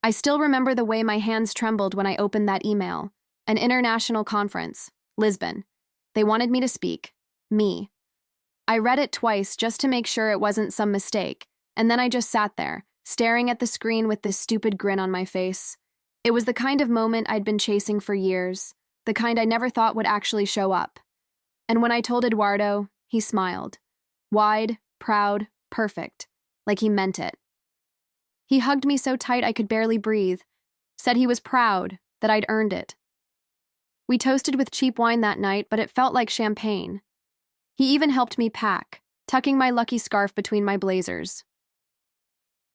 I still remember the way my hands trembled when I opened that email. An international conference, Lisbon. They wanted me to speak. Me. I read it twice just to make sure it wasn't some mistake, and then I just sat there, staring at the screen with this stupid grin on my face. It was the kind of moment I'd been chasing for years, the kind I never thought would actually show up. And when I told Eduardo, he smiled. Wide, proud, perfect, like he meant it. He hugged me so tight I could barely breathe, said he was proud, that I'd earned it. We toasted with cheap wine that night, but it felt like champagne. He even helped me pack, tucking my lucky scarf between my blazers.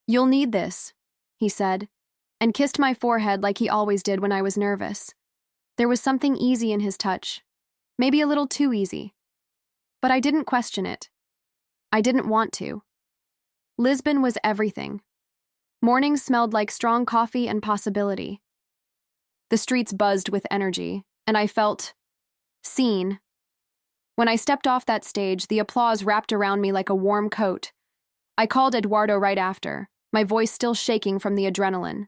"You'll need this," he said, and kissed my forehead like he always did when I was nervous. There was something easy in his touch, maybe a little too easy. But I didn't question it. I didn't want to. Lisbon was everything. Mornings smelled like strong coffee and possibility. The streets buzzed with energy, and I felt seen. When I stepped off that stage, the applause wrapped around me like a warm coat. I called Eduardo right after, my voice still shaking from the adrenaline.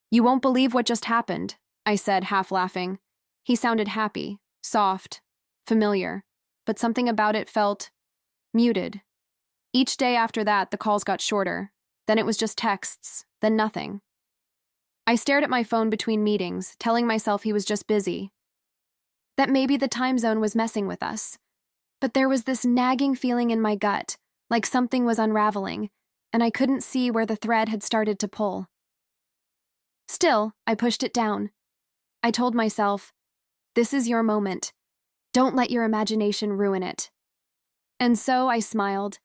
"You won't believe what just happened," I said, half laughing. He sounded happy, soft, familiar, but something about it felt muted. Each day after that, the calls got shorter. Then it was just texts, then nothing. I stared at my phone between meetings, telling myself he was just busy. That maybe the time zone was messing with us. But there was this nagging feeling in my gut, like something was unraveling, and I couldn't see where the thread had started to pull. Still, I pushed it down. I told myself, "This is your moment. Don't let your imagination ruin it." And so I smiled,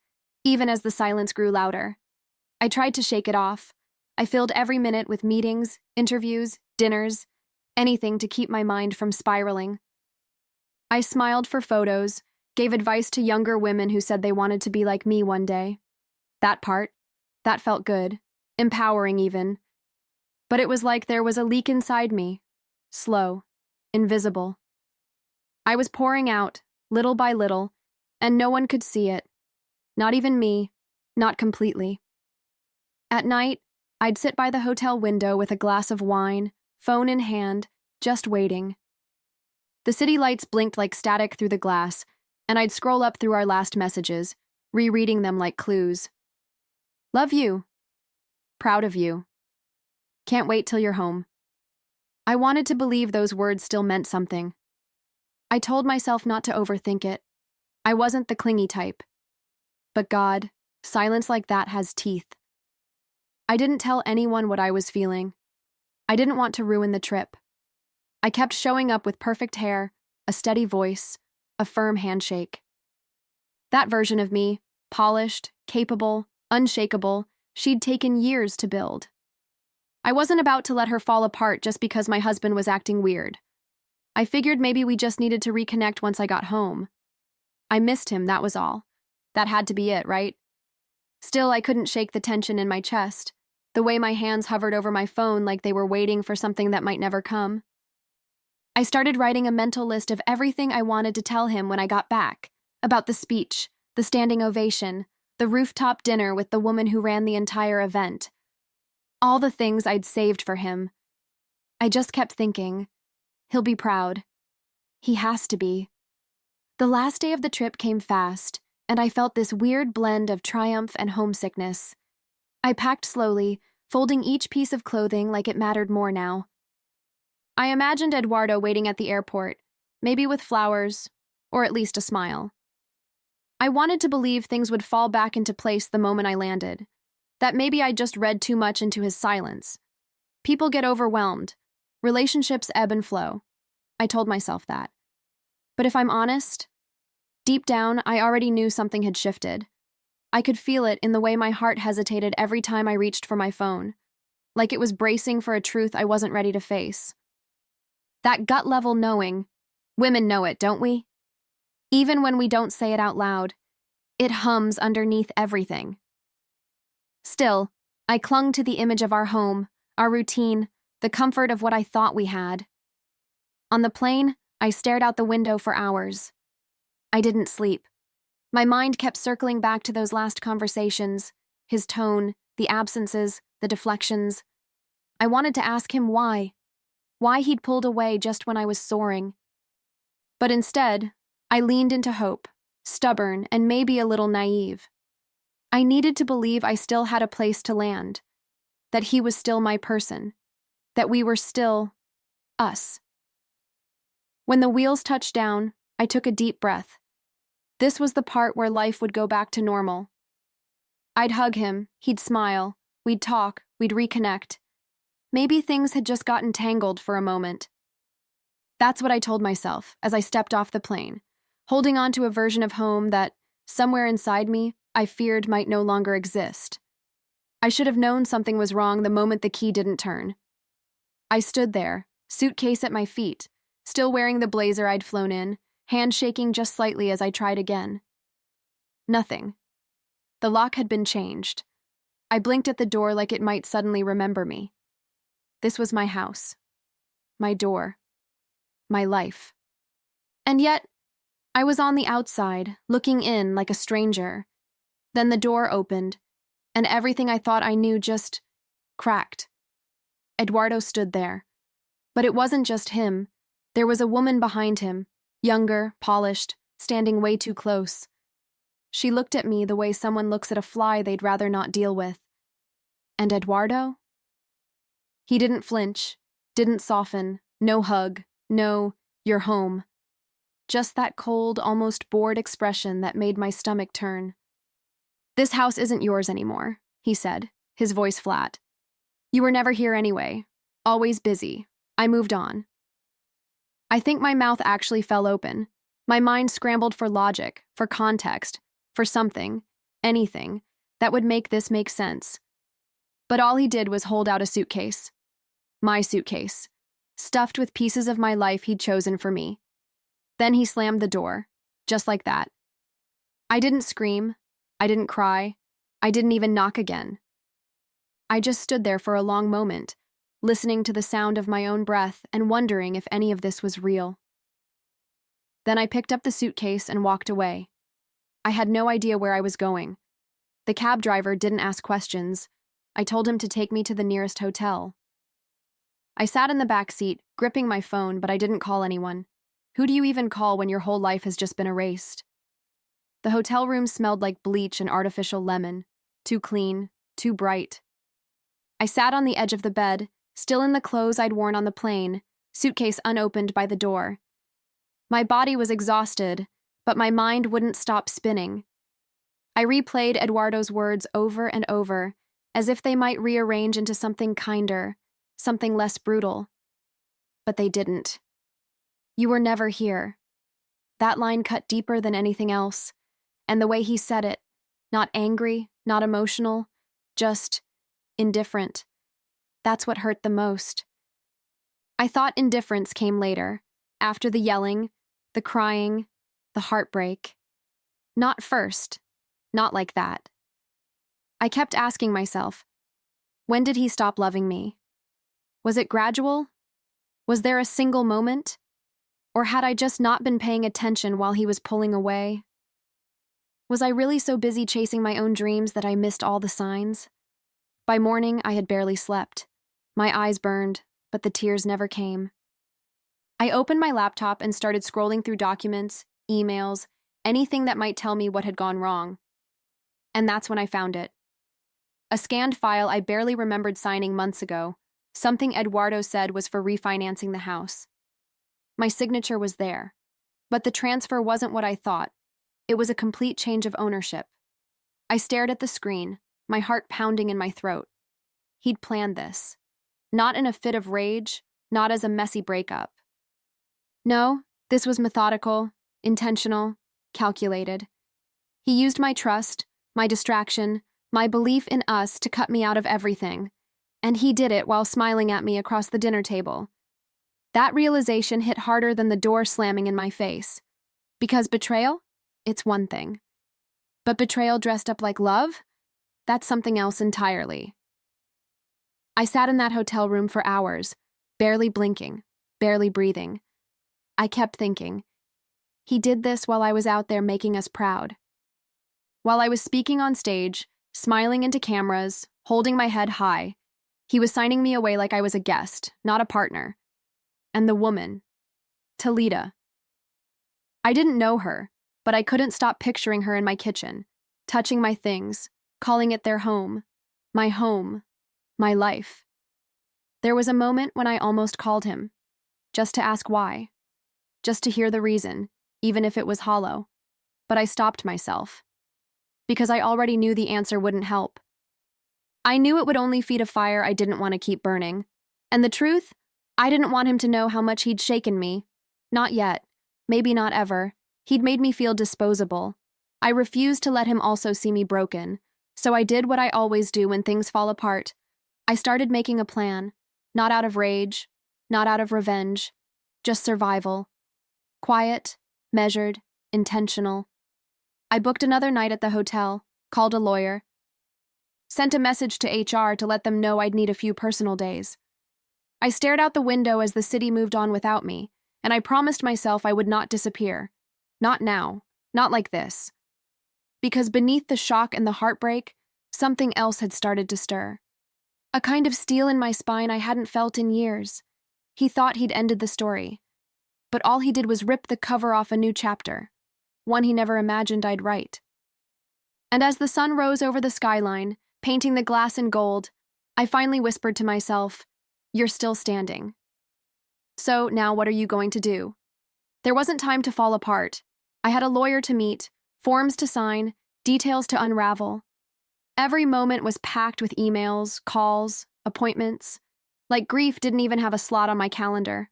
even as the silence grew louder. I tried to shake it off. I filled every minute with meetings, interviews, dinners, anything to keep my mind from spiraling. I smiled for photos, gave advice to younger women who said they wanted to be like me one day. That felt good, empowering even. But it was like there was a leak inside me, slow, invisible. I was pouring out, little by little, and no one could see it. Not even me, not completely. At night, I'd sit by the hotel window with a glass of wine, phone in hand, just waiting. The city lights blinked like static through the glass, and I'd scroll up through our last messages, rereading them like clues. "Love you. Proud of you. Can't wait till you're home." I wanted to believe those words still meant something. I told myself not to overthink it. I wasn't the clingy type. But God, silence like that has teeth. I didn't tell anyone what I was feeling. I didn't want to ruin the trip. I kept showing up with perfect hair, a steady voice, a firm handshake. That version of me, polished, capable, unshakable, she'd taken years to build. I wasn't about to let her fall apart just because my husband was acting weird. I figured maybe we just needed to reconnect once I got home. I missed him, that was all. That had to be it, right? Still, I couldn't shake the tension in my chest, the way my hands hovered over my phone like they were waiting for something that might never come. I started writing a mental list of everything I wanted to tell him when I got back, about the speech, the standing ovation, the rooftop dinner with the woman who ran the entire event. All the things I'd saved for him. I just kept thinking, he'll be proud. He has to be. The last day of the trip came fast, and I felt this weird blend of triumph and homesickness. I packed slowly, folding each piece of clothing like it mattered more now. I imagined Eduardo waiting at the airport, maybe with flowers, or at least a smile. I wanted to believe things would fall back into place the moment I landed, that maybe I'd just read too much into his silence. People get overwhelmed. Relationships ebb and flow. I told myself that. But if I'm honest, deep down, I already knew something had shifted. I could feel it in the way my heart hesitated every time I reached for my phone, like it was bracing for a truth I wasn't ready to face. That gut-level knowing, women know it, don't we? Even when we don't say it out loud, it hums underneath everything. Still, I clung to the image of our home, our routine, the comfort of what I thought we had. On the plane, I stared out the window for hours. I didn't sleep. My mind kept circling back to those last conversations, his tone, the absences, the deflections. I wanted to ask him why he'd pulled away just when I was soaring. But instead, I leaned into hope, stubborn and maybe a little naive. I needed to believe I still had a place to land, that he was still my person, that we were still us. When the wheels touched down, I took a deep breath. This was the part where life would go back to normal. I'd hug him, he'd smile, we'd talk, we'd reconnect. Maybe things had just gotten tangled for a moment. That's what I told myself as I stepped off the plane, holding on to a version of home that, somewhere inside me, I feared might no longer exist. I should have known something was wrong the moment the key didn't turn. I stood there, suitcase at my feet, still wearing the blazer I'd flown in, hand shaking just slightly as I tried again. Nothing. The lock had been changed. I blinked at the door like it might suddenly remember me. This was my house, my door, my life. And yet, I was on the outside, looking in like a stranger. Then the door opened, and everything I thought I knew just cracked. Eduardo stood there. But it wasn't just him. There was a woman behind him, younger, polished, standing way too close. She looked at me the way someone looks at a fly they'd rather not deal with. And Eduardo? He didn't flinch, didn't soften, no hug, no, "you're home." Just that cold, almost bored expression that made my stomach turn. "This house isn't yours anymore," he said, his voice flat. "You were never here anyway. Always busy. I moved on." I think my mouth actually fell open. My mind scrambled for logic, for context, for something, anything, that would make this make sense. But all he did was hold out a suitcase. My suitcase, stuffed with pieces of my life he'd chosen for me. Then he slammed the door, just like that. I didn't scream, I didn't cry, I didn't even knock again. I just stood there for a long moment, listening to the sound of my own breath and wondering if any of this was real. Then I picked up the suitcase and walked away. I had no idea where I was going. The cab driver didn't ask questions. I told him to take me to the nearest hotel. I sat in the back seat, gripping my phone, but I didn't call anyone. Who do you even call when your whole life has just been erased? The hotel room smelled like bleach and artificial lemon. Too clean, too bright. I sat on the edge of the bed, still in the clothes I'd worn on the plane, suitcase unopened by the door. My body was exhausted, but my mind wouldn't stop spinning. I replayed Eduardo's words over and over, as if they might rearrange into something kinder, something less brutal. But they didn't. "You were never here." That line cut deeper than anything else, and the way he said it, not angry, not emotional, just indifferent. That's what hurt the most. I thought indifference came later, after the yelling, the crying, the heartbreak. Not first, not like that. I kept asking myself, when did he stop loving me? Was it gradual? Was there a single moment? Or had I just not been paying attention while he was pulling away? Was I really so busy chasing my own dreams that I missed all the signs? By morning, I had barely slept. My eyes burned, but the tears never came. I opened my laptop and started scrolling through documents, emails, anything that might tell me what had gone wrong. And that's when I found it. A scanned file I barely remembered signing months ago, something Eduardo said was for refinancing the house. My signature was there, but the transfer wasn't what I thought. It was a complete change of ownership. I stared at the screen, my heart pounding in my throat. He'd planned this. Not in a fit of rage, not as a messy breakup. No, this was methodical, intentional, calculated. He used my trust, my distraction, my belief in us to cut me out of everything. And he did it while smiling at me across the dinner table. That realization hit harder than the door slamming in my face. Because betrayal? It's one thing. But betrayal dressed up like love? That's something else entirely. I sat in that hotel room for hours, barely blinking, barely breathing. I kept thinking, he did this while I was out there making us proud. While I was speaking on stage, smiling into cameras, holding my head high, He was signing me away like I was a guest, not a partner. And the woman, Talita. I didn't know her, but I couldn't stop picturing her in my kitchen, touching my things, calling it their home, my life. There was a moment when I almost called him, just to ask why, just to hear the reason, even if it was hollow. But I stopped myself, because I already knew the answer wouldn't help. I knew it would only feed a fire I didn't want to keep burning. And the truth, I didn't want him to know how much he'd shaken me. Not yet. Maybe not ever. He'd made me feel disposable. I refused to let him also see me broken. So I did what I always do when things fall apart. I started making a plan. Not out of rage, not out of revenge, just survival. Quiet, measured, intentional. I booked another night at the hotel, called a lawyer, sent a message to HR to let them know I'd need a few personal days. I stared out the window as the city moved on without me, and I promised myself I would not disappear. Not now, not like this. Because beneath the shock and the heartbreak, something else had started to stir. A kind of steel in my spine I hadn't felt in years. He thought he'd ended the story, but all he did was rip the cover off a new chapter, one he never imagined I'd write. And as the sun rose over the skyline, painting the glass in gold, I finally whispered to myself, "You're still standing." So now what are you going to do? There wasn't time to fall apart. I had a lawyer to meet, forms to sign, details to unravel. Every moment was packed with emails, calls, appointments. Like grief didn't even have a slot on my calendar.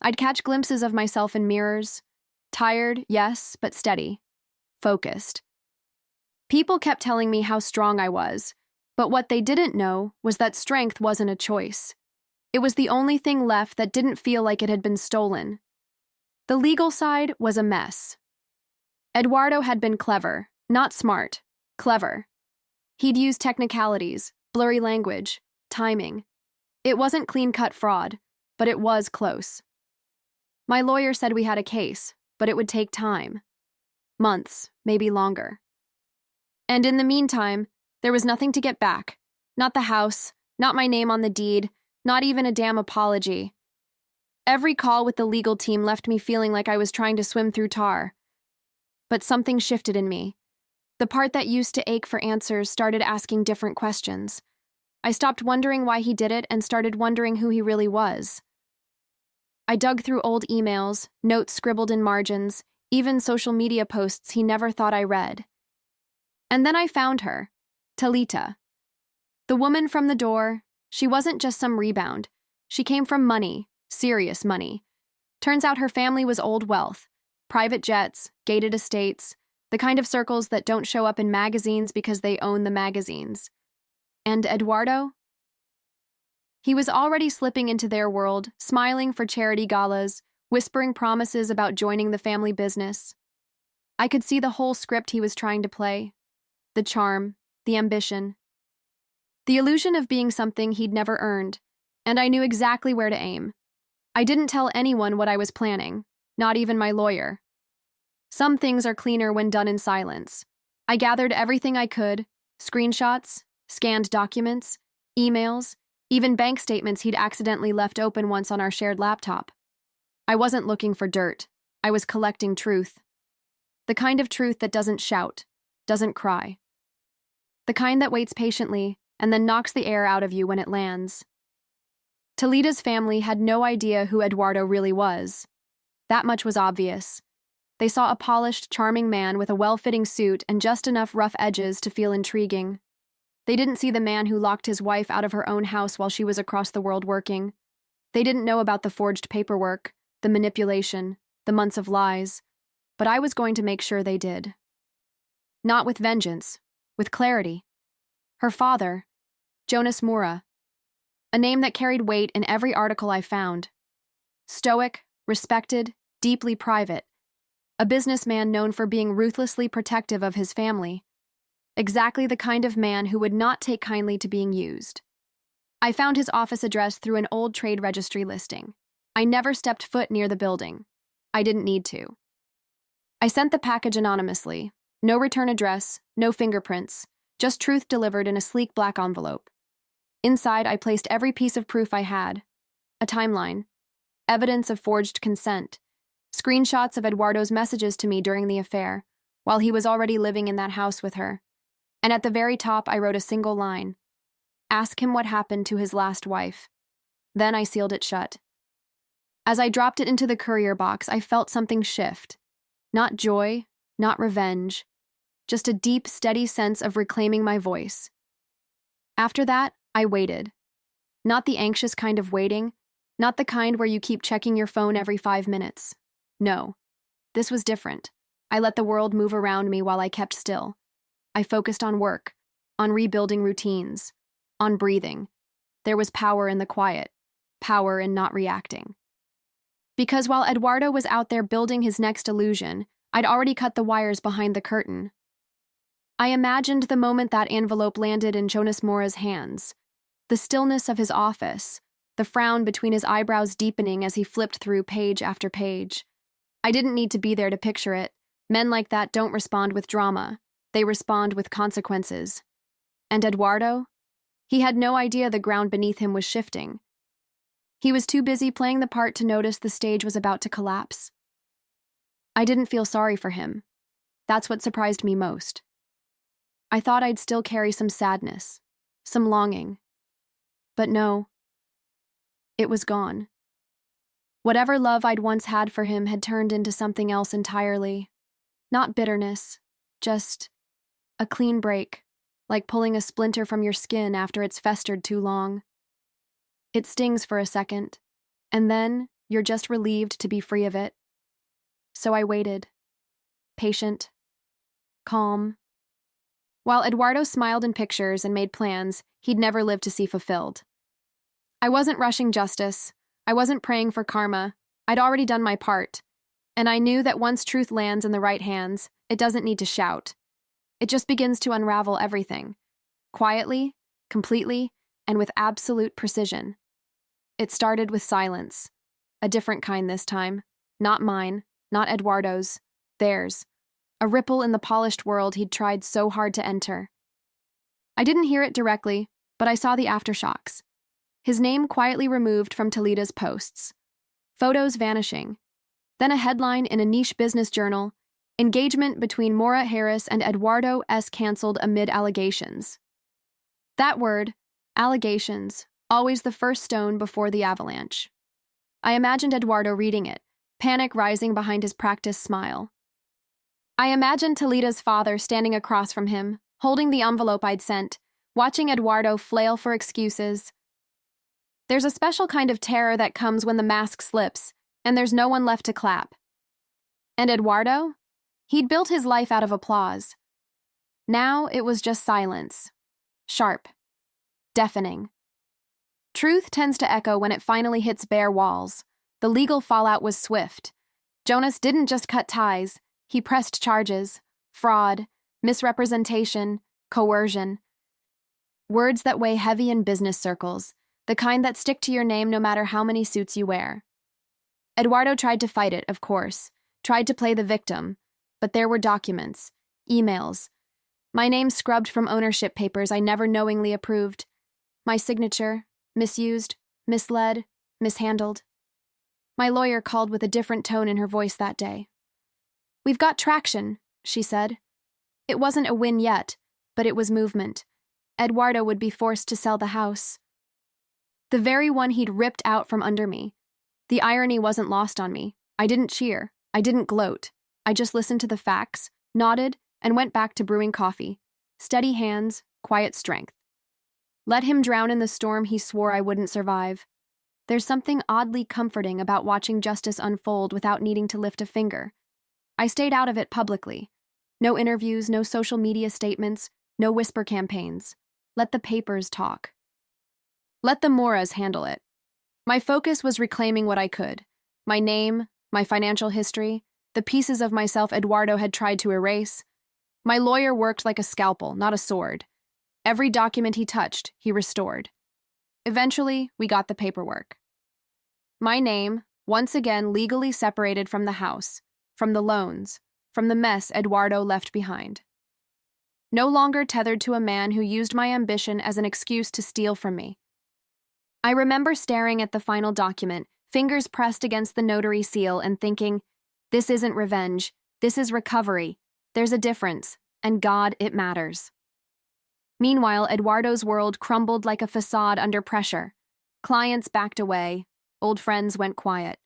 I'd catch glimpses of myself in mirrors. Tired, yes, but steady. Focused. People kept telling me how strong I was, but what they didn't know was that strength wasn't a choice. It was the only thing left that didn't feel like it had been stolen. The legal side was a mess. Eduardo had been clever, not smart, clever. He'd used technicalities, blurry language, timing. It wasn't clean-cut fraud, but it was close. My lawyer said we had a case, but it would take time. Months, maybe longer. And in the meantime, there was nothing to get back. Not the house, not my name on the deed, not even a damn apology. Every call with the legal team left me feeling like I was trying to swim through tar. But something shifted in me. The part that used to ache for answers started asking different questions. I stopped wondering why he did it and started wondering who he really was. I dug through old emails, notes scribbled in margins, even social media posts he never thought I read. And then I found her, Talita. The woman from the door. She wasn't just some rebound. She came from money, serious money. Turns out her family was old wealth, private jets, gated estates, the kind of circles that don't show up in magazines because they own the magazines. And Eduardo? He was already slipping into their world, smiling for charity galas, whispering promises about joining the family business. I could see the whole script he was trying to play. The charm, the ambition. The illusion of being something he'd never earned, and I knew exactly where to aim. I didn't tell anyone what I was planning, not even my lawyer. Some things are cleaner when done in silence. I gathered everything I could, screenshots, scanned documents, emails, even bank statements he'd accidentally left open once on our shared laptop. I wasn't looking for dirt. I was collecting truth. The kind of truth that doesn't shout, doesn't cry. The kind that waits patiently and then knocks the air out of you when it lands. Talita's family had no idea who Eduardo really was. That much was obvious. They saw a polished, charming man with a well-fitting suit and just enough rough edges to feel intriguing. They didn't see the man who locked his wife out of her own house while she was across the world working. They didn't know about the forged paperwork, the manipulation, the months of lies, but I was going to make sure they did. Not with vengeance, with clarity. Her father, Jonas Moura, a name that carried weight in every article I found. Stoic, respected, deeply private. A businessman known for being ruthlessly protective of his family. Exactly the kind of man who would not take kindly to being used. I found his office address through an old trade registry listing. I never stepped foot near the building. I didn't need to. I sent the package anonymously. No return address, no fingerprints, just truth delivered in a sleek black envelope. Inside, I placed every piece of proof I had: a timeline, evidence of forged consent, screenshots of Eduardo's messages to me during the affair, while he was already living in that house with her. And at the very top, I wrote a single line: ask him what happened to his last wife. Then I sealed it shut. As I dropped it into the courier box, I felt something shift. Not joy, not revenge, just a deep, steady sense of reclaiming my voice. After that, I waited. Not the anxious kind of waiting, not the kind where you keep checking your phone every 5 minutes. No, this was different. I let the world move around me while I kept still. I focused on work, on rebuilding routines, on breathing. There was power in the quiet, power in not reacting. Because while Eduardo was out there building his next illusion, I'd already cut the wires behind the curtain. I imagined the moment that envelope landed in Jonas Mora's hands, the stillness of his office, the frown between his eyebrows deepening as he flipped through page after page. I didn't need to be there to picture it. Men like that don't respond with drama. They respond with consequences. And Eduardo? He had no idea the ground beneath him was shifting. He was too busy playing the part to notice the stage was about to collapse. I didn't feel sorry for him. That's what surprised me most. I thought I'd still carry some sadness, some longing. But no, it was gone. Whatever love I'd once had for him had turned into something else entirely. Not bitterness, just a clean break, like pulling a splinter from your skin after it's festered too long. It stings for a second, and then you're just relieved to be free of it. So I waited, patient, calm. While Eduardo smiled in pictures and made plans he'd never live to see fulfilled. I wasn't rushing justice. I wasn't praying for karma. I'd already done my part. And I knew that once truth lands in the right hands, it doesn't need to shout. It just begins to unravel everything. Quietly, completely, and with absolute precision. It started with silence. A different kind this time. Not mine, not Eduardo's. Theirs. A ripple in the polished world he'd tried so hard to enter. I didn't hear it directly, but I saw the aftershocks. His name quietly removed from Toledo's posts. Photos vanishing. Then a headline in a niche business journal: engagement between Maura Harris and Eduardo S. canceled amid allegations. That word, allegations, always the first stone before the avalanche. I imagined Eduardo reading it, panic rising behind his practiced smile. I imagined Toledo's father standing across from him, holding the envelope I'd sent, watching Eduardo flail for excuses. There's a special kind of terror that comes when the mask slips, and there's no one left to clap. And Eduardo? He'd built his life out of applause. Now it was just silence. Sharp. Deafening. Truth tends to echo when it finally hits bare walls. The legal fallout was swift. Jonas didn't just cut ties, he pressed charges: fraud, misrepresentation, coercion. Words that weigh heavy in business circles, the kind that stick to your name no matter how many suits you wear. Eduardo tried to fight it, of course, tried to play the victim, but there were documents, emails, my name scrubbed from ownership papers I never knowingly approved, my signature, misused, misled, mishandled. My lawyer called with a different tone in her voice that day. "We've got traction," she said. It wasn't a win yet, but it was movement. Eduardo would be forced to sell the house. The very one he'd ripped out from under me. The irony wasn't lost on me. I didn't cheer. I didn't gloat. I just listened to the facts, nodded, and went back to brewing coffee. Steady hands, quiet strength. Let him drown in the storm he swore I wouldn't survive. There's something oddly comforting about watching justice unfold without needing to lift a finger. I stayed out of it publicly. No interviews, no social media statements, no whisper campaigns. Let the papers talk. Let the Moras handle it. My focus was reclaiming what I could. My name, my financial history, the pieces of myself Eduardo had tried to erase. My lawyer worked like a scalpel, not a sword. Every document he touched, he restored. Eventually, we got the paperwork. My name, once again legally separated from the house, from the loans, from the mess Eduardo left behind. No longer tethered to a man who used my ambition as an excuse to steal from me. I remember staring at the final document, fingers pressed against the notary seal, and thinking, this isn't revenge, this is recovery. There's a difference, and God, it matters. Meanwhile, Eduardo's world crumbled like a facade under pressure. Clients backed away, old friends went quiet.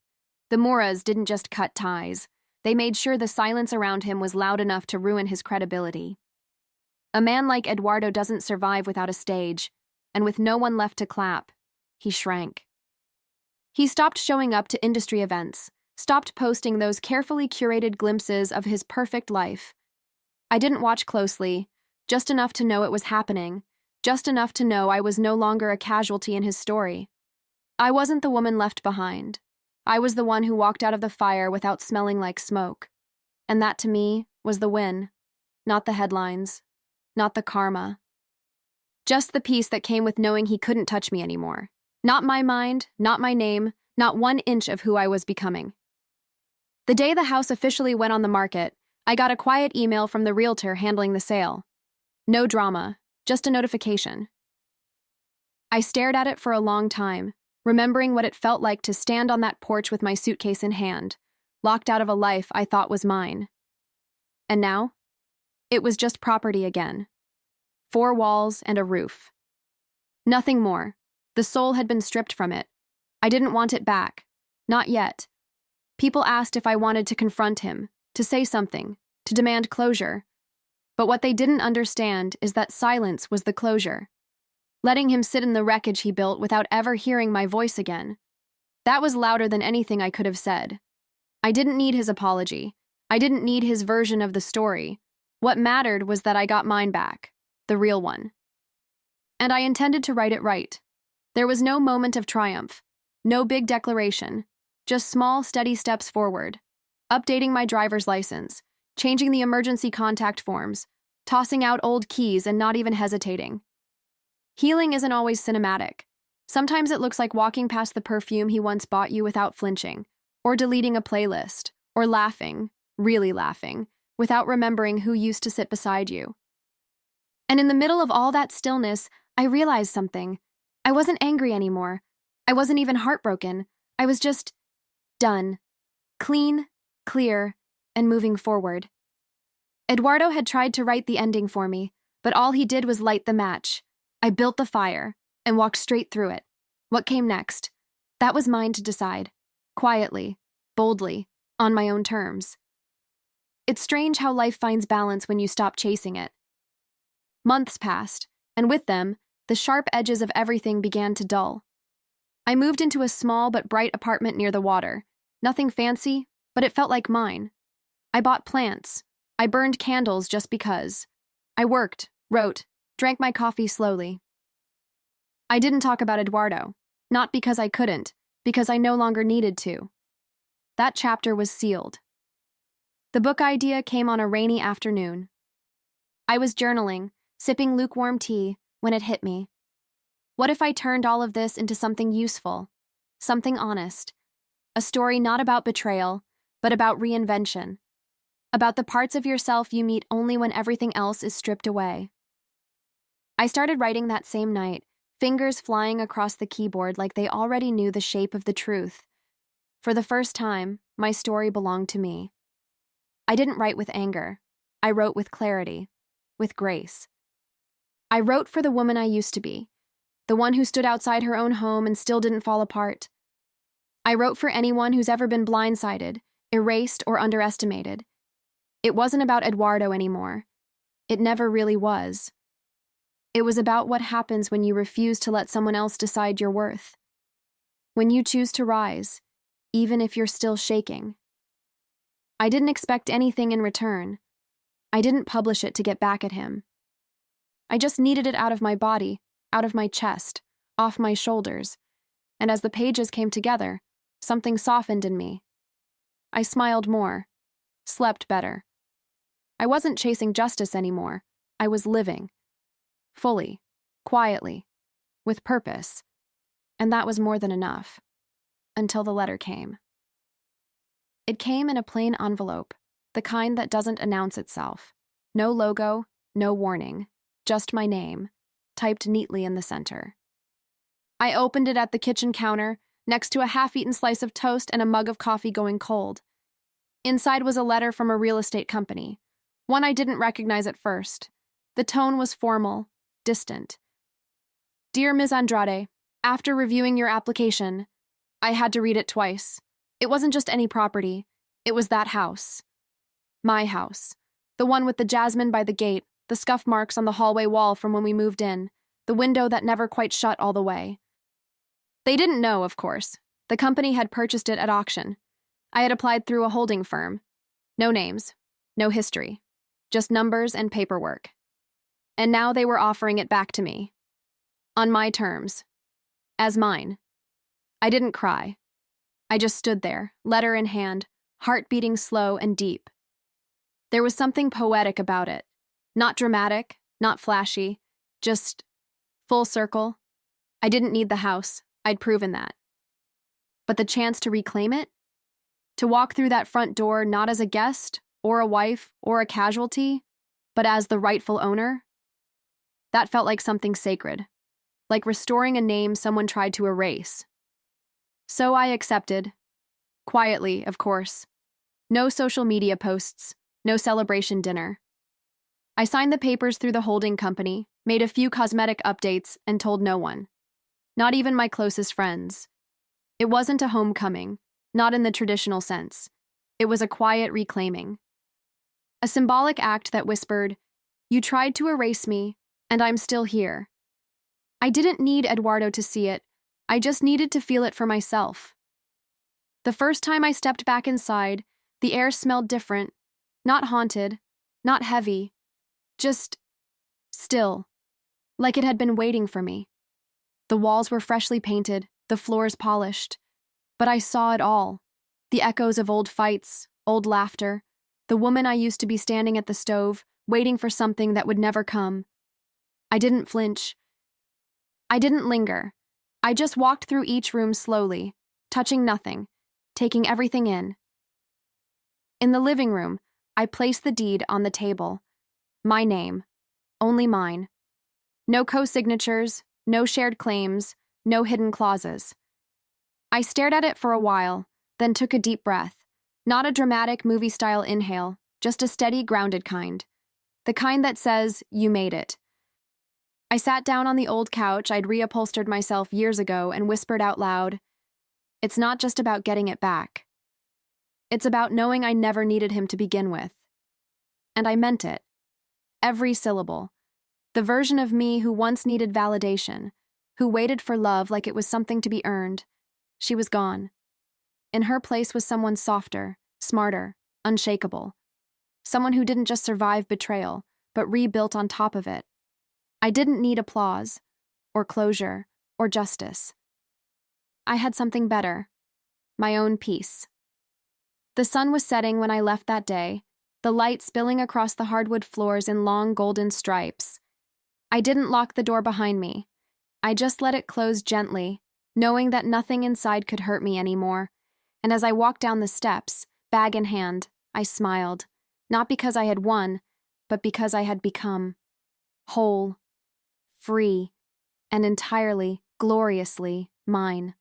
The Moras didn't just cut ties. They made sure the silence around him was loud enough to ruin his credibility. A man like Eduardo doesn't survive without a stage, and with no one left to clap, he shrank. He stopped showing up to industry events, stopped posting those carefully curated glimpses of his perfect life. I didn't watch closely, just enough to know it was happening, just enough to know I was no longer a casualty in his story. I wasn't the woman left behind. I was the one who walked out of the fire without smelling like smoke. And that, to me, was the win. Not the headlines. Not the karma. Just the peace that came with knowing he couldn't touch me anymore. Not my mind, not my name, not 1 inch of who I was becoming. The day the house officially went on the market, I got a quiet email from the realtor handling the sale. No drama, just a notification. I stared at it for a long time, remembering what it felt like to stand on that porch with my suitcase in hand, locked out of a life I thought was mine. And now? It was just property again. 4 walls and a roof. Nothing more. The soul had been stripped from it. I didn't want it back. Not yet. People asked if I wanted to confront him, to say something, to demand closure. But what they didn't understand is that silence was the closure. Letting him sit in the wreckage he built without ever hearing my voice again. That was louder than anything I could have said. I didn't need his apology. I didn't need his version of the story. What mattered was that I got mine back, the real one. And I intended to write it right. There was no moment of triumph, no big declaration, just small, steady steps forward. Updating my driver's license, changing the emergency contact forms, tossing out old keys and not even hesitating. Healing isn't always cinematic. Sometimes it looks like walking past the perfume he once bought you without flinching, or deleting a playlist, or laughing, really laughing, without remembering who used to sit beside you. And in the middle of all that stillness, I realized something. I wasn't angry anymore. I wasn't even heartbroken. I was just done. Clean, clear, and moving forward. Eduardo had tried to write the ending for me, but all he did was light the match. I built the fire and walked straight through it. What came next? That was mine to decide. Quietly, boldly, on my own terms. It's strange how life finds balance when you stop chasing it. Months passed, and with them, the sharp edges of everything began to dull. I moved into a small but bright apartment near the water. Nothing fancy, but it felt like mine. I bought plants. I burned candles just because. I worked, wrote, drank my coffee slowly. I didn't talk about Eduardo, not because I couldn't, because I no longer needed to. That chapter was sealed. The book idea came on a rainy afternoon. I was journaling, sipping lukewarm tea, when it hit me. What if I turned all of this into something useful, something honest? A story not about betrayal, but about reinvention. About the parts of yourself you meet only when everything else is stripped away. I started writing that same night, fingers flying across the keyboard like they already knew the shape of the truth. For the first time, my story belonged to me. I didn't write with anger. I wrote with clarity, with grace. I wrote for the woman I used to be, the one who stood outside her own home and still didn't fall apart. I wrote for anyone who's ever been blindsided, erased, or underestimated. It wasn't about Eduardo anymore. It never really was. It was about what happens when you refuse to let someone else decide your worth. When you choose to rise, even if you're still shaking. I didn't expect anything in return. I didn't publish it to get back at him. I just needed it out of my body, out of my chest, off my shoulders, and as the pages came together, something softened in me. I smiled more, slept better. I wasn't chasing justice anymore. I was living. Fully, quietly, with purpose. And that was more than enough. Until the letter came. It came in a plain envelope, the kind that doesn't announce itself. No logo, no warning, just my name, typed neatly in the center. I opened it at the kitchen counter, next to a half-eaten slice of toast and a mug of coffee going cold. Inside was a letter from a real estate company, one I didn't recognize at first. The tone was formal, distant. Dear Ms. Andrade, after reviewing your application, I had to read it twice. It wasn't just any property. It was that house. My house. The one with the jasmine by the gate, the scuff marks on the hallway wall from when we moved in, the window that never quite shut all the way. They didn't know, of course. The company had purchased it at auction. I had applied through a holding firm. No names, no history, just numbers and paperwork. And now they were offering it back to me. On my terms. As mine. I didn't cry. I just stood there, letter in hand, heart beating slow and deep. There was something poetic about it. Not dramatic, not flashy, just full circle. I didn't need the house. I'd proven that. But the chance to reclaim it? To walk through that front door not as a guest, or a wife, or a casualty, but as the rightful owner? That felt like something sacred. Like restoring a name someone tried to erase. So I accepted. Quietly, of course. No social media posts, no celebration dinner. I signed the papers through the holding company, made a few cosmetic updates, and told no one. Not even my closest friends. It wasn't a homecoming, not in the traditional sense. It was a quiet reclaiming. A symbolic act that whispered, "You tried to erase me, and I'm still here." I didn't need Eduardo to see it. I just needed to feel it for myself. The first time I stepped back inside, the air smelled different. Not haunted, not heavy. Just still. Like it had been waiting for me. The walls were freshly painted, the floors polished. But I saw it all. The echoes of old fights, old laughter, the woman I used to be standing at the stove, waiting for something that would never come. I didn't flinch. I didn't linger. I just walked through each room slowly, touching nothing, taking everything in. In the living room, I placed the deed on the table. My name. Only mine. No co-signatures, no shared claims, no hidden clauses. I stared at it for a while, then took a deep breath. Not a dramatic movie-style inhale, just a steady, grounded kind. The kind that says, "You made it." I sat down on the old couch I'd reupholstered myself years ago and whispered out loud, "It's not just about getting it back. It's about knowing I never needed him to begin with." And I meant it. Every syllable. The version of me who once needed validation, who waited for love like it was something to be earned, she was gone. In her place was someone softer, smarter, unshakable. Someone who didn't just survive betrayal, but rebuilt on top of it. I didn't need applause, or closure, or justice. I had something better. My own peace. The sun was setting when I left that day, the light spilling across the hardwood floors in long golden stripes. I didn't lock the door behind me. I just let it close gently, knowing that nothing inside could hurt me anymore. And as I walked down the steps, bag in hand, I smiled, not because I had won, but because I had become whole, free, and entirely, gloriously mine.